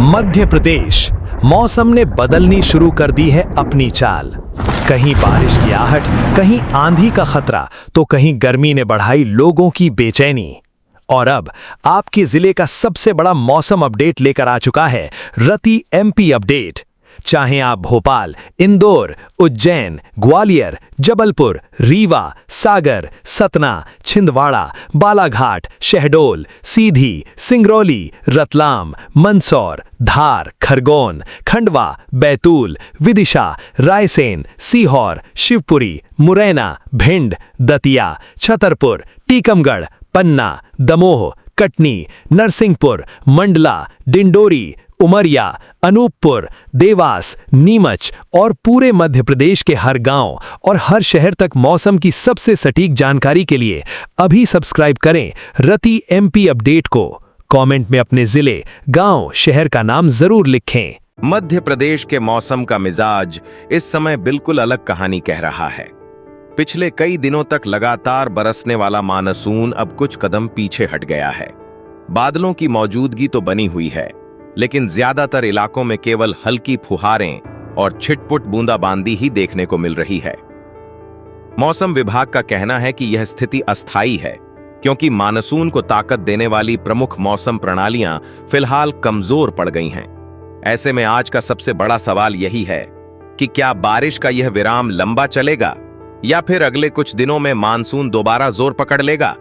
मध्य प्रदेश मौसम ने बदलनी शुरू कर दी है अपनी चाल। कहीं बारिश की आहट, कहीं आंधी का खतरा, तो कहीं गर्मी ने बढ़ाई लोगों की बेचैनी। और अब आपके जिले का सबसे बड़ा मौसम अपडेट लेकर आ चुका है रति एमपी अपडेट। चाहे आप भोपाल, इंदौर, उज्जैन, ग्वालियर, जबलपुर, रीवा, सागर, सतना, छिंदवाड़ा, बालाघाट, शहडोल, सीधी, सिंगरौली, रतलाम, मंदसौर, धार, खरगोन, खंडवा, बैतूल, विदिशा, रायसेन, सीहोर, शिवपुरी, मुरैना, भिंड, दतिया, छतरपुर, टीकमगढ़, पन्ना, दमोह, कटनी, नरसिंहपुर, मंडला, डिंडोरी, उमरिया, अनूपपुर, देवास, नीमच और पूरे मध्य प्रदेश के हर गांव और हर शहर तक मौसम की सबसे सटीक जानकारी के लिए अभी सब्सक्राइब करें रति एमपी अपडेट को। कमेंट में अपने जिले, गांव, शहर का नाम जरूर लिखें। मध्य प्रदेश के मौसम का मिजाज इस समय बिल्कुल अलग कहानी कह रहा है। पिछले कई दिनों तक लगातार बरसने वाला मानसून अब कुछ कदम पीछे हट गया है। बादलों की मौजूदगी तो बनी हुई है, लेकिन ज्यादातर इलाकों में केवल हल्की फुहारें और छिटपुट बूंदाबांदी ही देखने को मिल रही है। मौसम विभाग का कहना है कि यह स्थिति अस्थायी है, क्योंकि मानसून को ताकत देने वाली प्रमुख मौसम प्रणालियां फिलहाल कमजोर पड़ गई हैं। ऐसे में आज का सबसे बड़ा सवाल यही है कि क्या बारिश का यह विराम लंबा चलेगा या फिर अगले कुछ दिनों में मानसून दोबारा जोर पकड़ लेगा।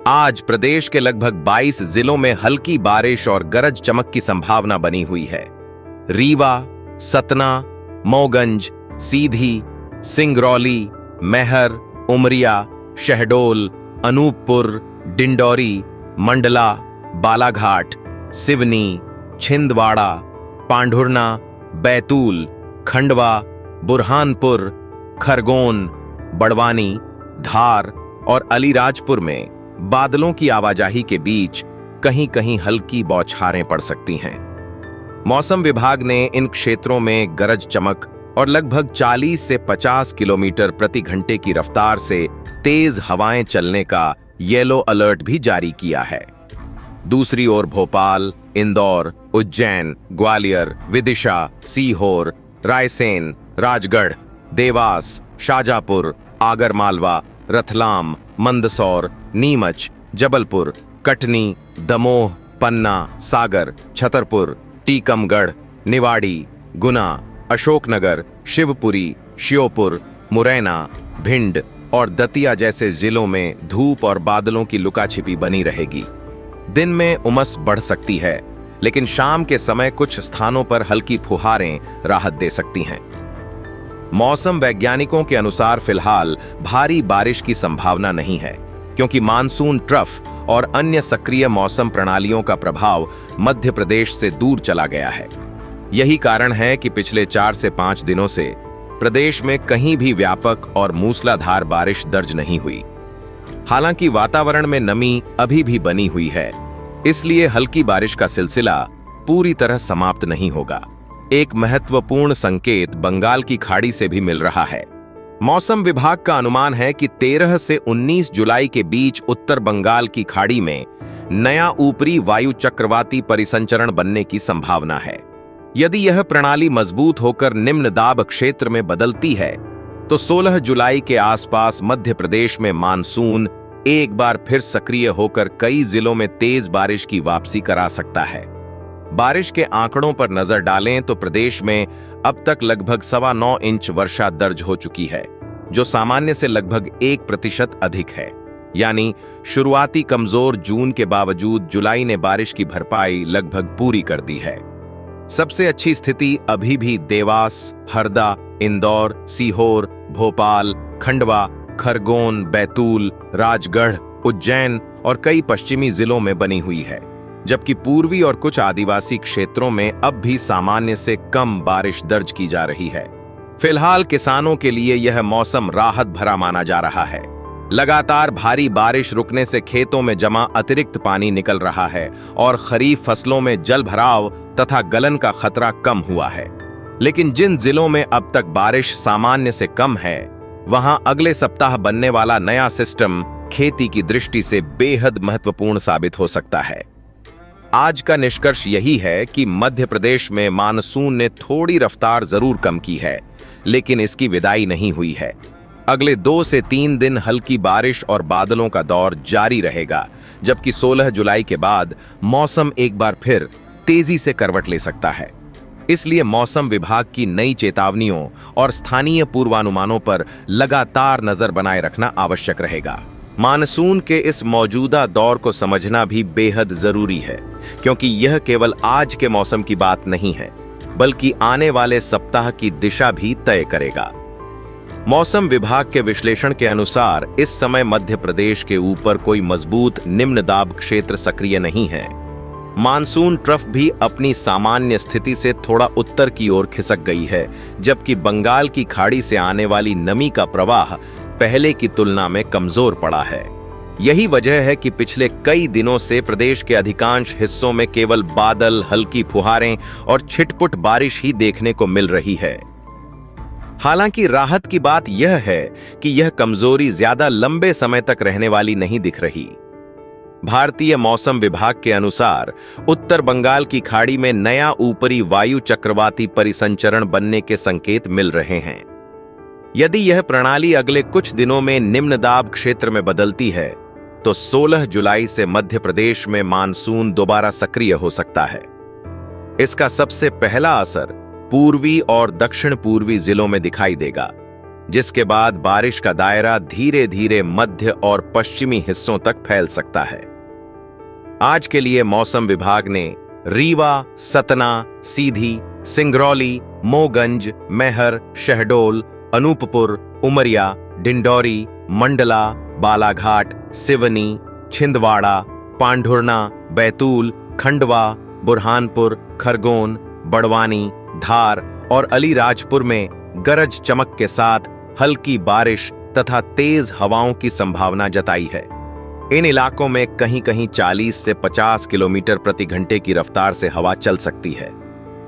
आज प्रदेश के लगभग 22 जिलों में हल्की बारिश और गरज चमक की संभावना बनी हुई है। रीवा, सतना, मऊगंज, सीधी, सिंगरौली, मैहर, उमरिया, शहडोल, अनूपपुर, डिंडौरी, मंडला, बालाघाट, सिवनी, छिंदवाड़ा, पांढुर्ना, बैतूल, खंडवा, बुरहानपुर, खरगोन, बड़वानी, धार और अलीराजपुर में बादलों की आवाजाही के बीच कहीं कहीं हल्की बौछारें पड़ सकती हैं। मौसम विभाग ने इन क्षेत्रों में गरज चमक और लगभग 40 से 50 किलोमीटर प्रति घंटे की रफ्तार से तेज हवाएं चलने का येलो अलर्ट भी जारी किया है। दूसरी ओर भोपाल, इंदौर, उज्जैन, ग्वालियर, विदिशा, सीहोर, रायसेन, राजगढ़, देवास, शाजापुर, आगरमालवा, रतलाम, मंदसौर, नीमच, जबलपुर, कटनी, दमोह, पन्ना, सागर, छतरपुर, टीकमगढ़, निवाड़ी, गुना, अशोकनगर, शिवपुरी, श्योपुर, मुरैना, भिंड और दतिया जैसे जिलों में धूप और बादलों की लुकाछिपी बनी रहेगी। दिन में उमस बढ़ सकती है, लेकिन शाम के समय कुछ स्थानों पर हल्की फुहारें राहत दे सकती हैं। मौसम वैज्ञानिकों के अनुसार फिलहाल भारी बारिश की संभावना नहीं है, क्योंकि मानसून ट्रफ और अन्य सक्रिय मौसम प्रणालियों का प्रभाव मध्य प्रदेश से दूर चला गया है। यही कारण है कि पिछले 4 से 5 दिनों से प्रदेश में कहीं भी व्यापक और मूसलाधार बारिश दर्ज नहीं हुई। हालांकि वातावरण में नमी अभी भी बनी हुई है, इसलिए हल्की बारिश का सिलसिला पूरी तरह समाप्त नहीं होगा। एक महत्वपूर्ण संकेत बंगाल की खाड़ी से भी मिल रहा है। मौसम विभाग का अनुमान है कि 13 से 19 जुलाई के बीच उत्तर बंगाल की खाड़ी में नया ऊपरी वायु चक्रवाती परिसंचरण बनने की संभावना है। यदि यह प्रणाली मजबूत होकर निम्न दाब क्षेत्र में बदलती है, तो 16 जुलाई के आसपास मध्य प्रदेश में मानसून एक बार फिर सक्रिय होकर कई जिलों में तेज बारिश की वापसी करा सकता है। बारिश के आंकड़ों पर नजर डालें तो प्रदेश में अब तक लगभग 9.25 इंच वर्षा दर्ज हो चुकी है, जो सामान्य से लगभग 1% अधिक है। यानी शुरुआती कमजोर जून के बावजूद जुलाई ने बारिश की भरपाई लगभग पूरी कर दी है। सबसे अच्छी स्थिति अभी भी देवास, हरदा, इंदौर, सीहोर, भोपाल, खंडवा, खरगोन, बैतूल, राजगढ़, उज्जैन और कई पश्चिमी जिलों में बनी हुई है, जबकि पूर्वी और कुछ आदिवासी क्षेत्रों में अब भी सामान्य से कम बारिश दर्ज की जा रही है। फिलहाल किसानों के लिए यह मौसम राहत भरा माना जा रहा है। लगातार भारी बारिश रुकने से खेतों में जमा अतिरिक्त पानी निकल रहा है और खरीफ फसलों में जल भराव तथा गलन का खतरा कम हुआ है। लेकिन जिन जिलों में अब तक बारिश सामान्य से कम है, वहां अगले सप्ताह बनने वाला नया सिस्टम खेती की दृष्टि से बेहद महत्वपूर्ण साबित हो सकता है। आज का निष्कर्ष यही है कि मध्य प्रदेश में मानसून ने थोड़ी रफ्तार जरूर कम की है, लेकिन इसकी विदाई नहीं हुई है। अगले 2 से 3 दिन हल्की बारिश और बादलों का दौर जारी रहेगा, जबकि 16 जुलाई के बाद मौसम एक बार फिर तेजी से करवट ले सकता है। इसलिए मौसम विभाग की नई चेतावनियों और स्थानीय पूर्वानुमानों पर लगातार नजर बनाए रखना आवश्यक रहेगा। मानसून के इस मौजूदा दौर को समझना भी बेहद जरूरी है, क्योंकि यह केवल आज के मौसम की बात नहीं है, बल्कि आने वाले सप्ताह की दिशा भी तय करेगा। मौसम विभाग के विश्लेषण के अनुसार इस समय मध्य प्रदेश के ऊपर कोई मजबूत निम्न दाब क्षेत्र सक्रिय नहीं है। मानसून ट्रफ भी अपनी सामान्य स्थिति से थोड़ा उत्तर की ओर खिसक गई है, जबकि बंगाल की खाड़ी से आने वाली नमी का प्रवाह पहले की तुलना में कमजोर पड़ा है। यही वजह है कि पिछले कई दिनों से प्रदेश के अधिकांश हिस्सों में केवल बादल, हल्की फुहारें और छिटपुट बारिश ही देखने को मिल रही है। हालांकि राहत की बात यह है कि यह कमजोरी ज्यादा लंबे समय तक रहने वाली नहीं दिख रही। भारतीय मौसम विभाग के अनुसार उत्तर बंगाल की खाड़ी में नया ऊपरी वायु चक्रवाती परिसंचरण बनने के संकेत मिल रहे हैं। यदि यह प्रणाली अगले कुछ दिनों में निम्न दाब क्षेत्र में बदलती है, तो 16 जुलाई से मध्य प्रदेश में मानसून दोबारा सक्रिय हो सकता है। इसका सबसे पहला असर पूर्वी और दक्षिण पूर्वी जिलों में दिखाई देगा, जिसके बाद बारिश का दायरा धीरे धीरे मध्य और पश्चिमी हिस्सों तक फैल सकता है। आज के लिए मौसम विभाग ने रीवा, सतना, सीधी, सिंगरौली, मोगंज, मैहर, शहडोल, अनूपपुर, उमरिया, डिंडौरी, मंडला, बालाघाट, सिवनी, छिंदवाड़ा, पांढुर्ना, बैतूल, खंडवा, बुरहानपुर, खरगोन, बड़वानी, धार और अलीराजपुर में गरज चमक के साथ हल्की बारिश तथा तेज हवाओं की संभावना जताई है। इन इलाकों में कहीं कहीं 40 से 50 किलोमीटर प्रति घंटे की रफ्तार से हवा चल सकती है।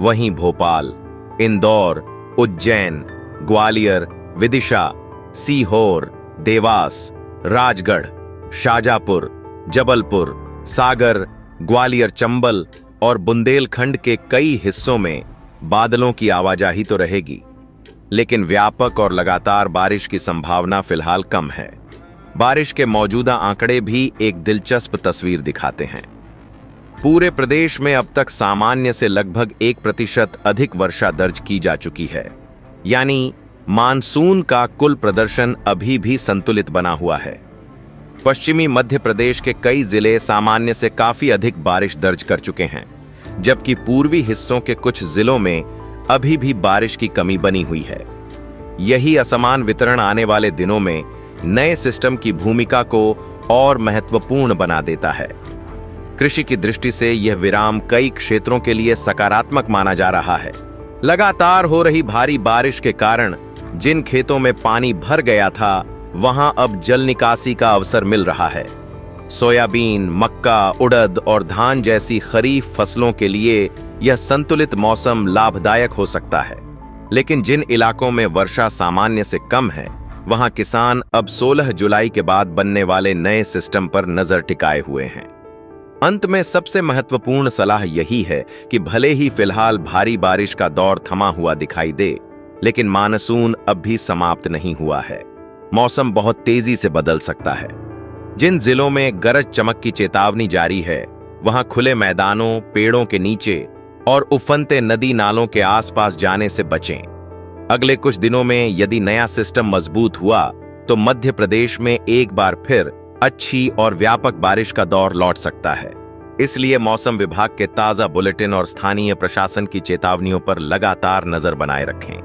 वहीं भोपाल, इंदौर, उज्जैन, ग्वालियर, विदिशा, सीहोर, देवास, राजगढ़, शाजापुर, जबलपुर, सागर, ग्वालियर, चंबल और बुंदेलखंड के कई हिस्सों में बादलों की आवाजाही तो रहेगी, लेकिन व्यापक और लगातार बारिश की संभावना फिलहाल कम है। बारिश के मौजूदा आंकड़े भी एक दिलचस्प तस्वीर दिखाते हैं। पूरे प्रदेश में अब तक सामान्य से लगभग 1% अधिक वर्षा दर्ज की जा चुकी है, यानी मानसून का कुल प्रदर्शन अभी भी संतुलित बना हुआ है। पश्चिमी मध्य प्रदेश के कई जिले सामान्य से काफी अधिक बारिश दर्ज कर चुके हैं, जबकि पूर्वी हिस्सों के कुछ जिलों में अभी भी बारिश की कमी बनी हुई है। यही असमान वितरण आने वाले दिनों में नए सिस्टम की भूमिका को और महत्वपूर्ण बना देता है। कृषि की दृष्टि से यह विराम कई क्षेत्रों के लिए सकारात्मक माना जा रहा है। लगातार हो रही भारी बारिश के कारण जिन खेतों में पानी भर गया था, वहां अब जल निकासी का अवसर मिल रहा है। सोयाबीन, मक्का, उड़द और धान जैसी खरीफ फसलों के लिए यह संतुलित मौसम लाभदायक हो सकता है। लेकिन जिन इलाकों में वर्षा सामान्य से कम है, वहां किसान अब 16 जुलाई के बाद बनने वाले नए सिस्टम पर नजर टिकाए हुए हैं। अंत में सबसे महत्वपूर्ण सलाह यही है कि भले ही फिलहाल भारी बारिश का दौर थमा हुआ दिखाई दे, लेकिन मानसून अब भी समाप्त नहीं हुआ है। मौसम बहुत तेजी से बदल सकता है। जिन जिलों में गरज चमक की चेतावनी जारी है, वहां खुले मैदानों, पेड़ों के नीचे और उफनते नदी नालों के आसपास जाने से बचें। अगले कुछ दिनों में यदि नया सिस्टम मजबूत हुआ, तो मध्य प्रदेश में एक बार फिर अच्छी और व्यापक बारिश का दौर लौट सकता है। इसलिए मौसम विभाग के ताजा बुलेटिन और स्थानीय प्रशासन की चेतावनियों पर लगातार नजर बनाए रखें।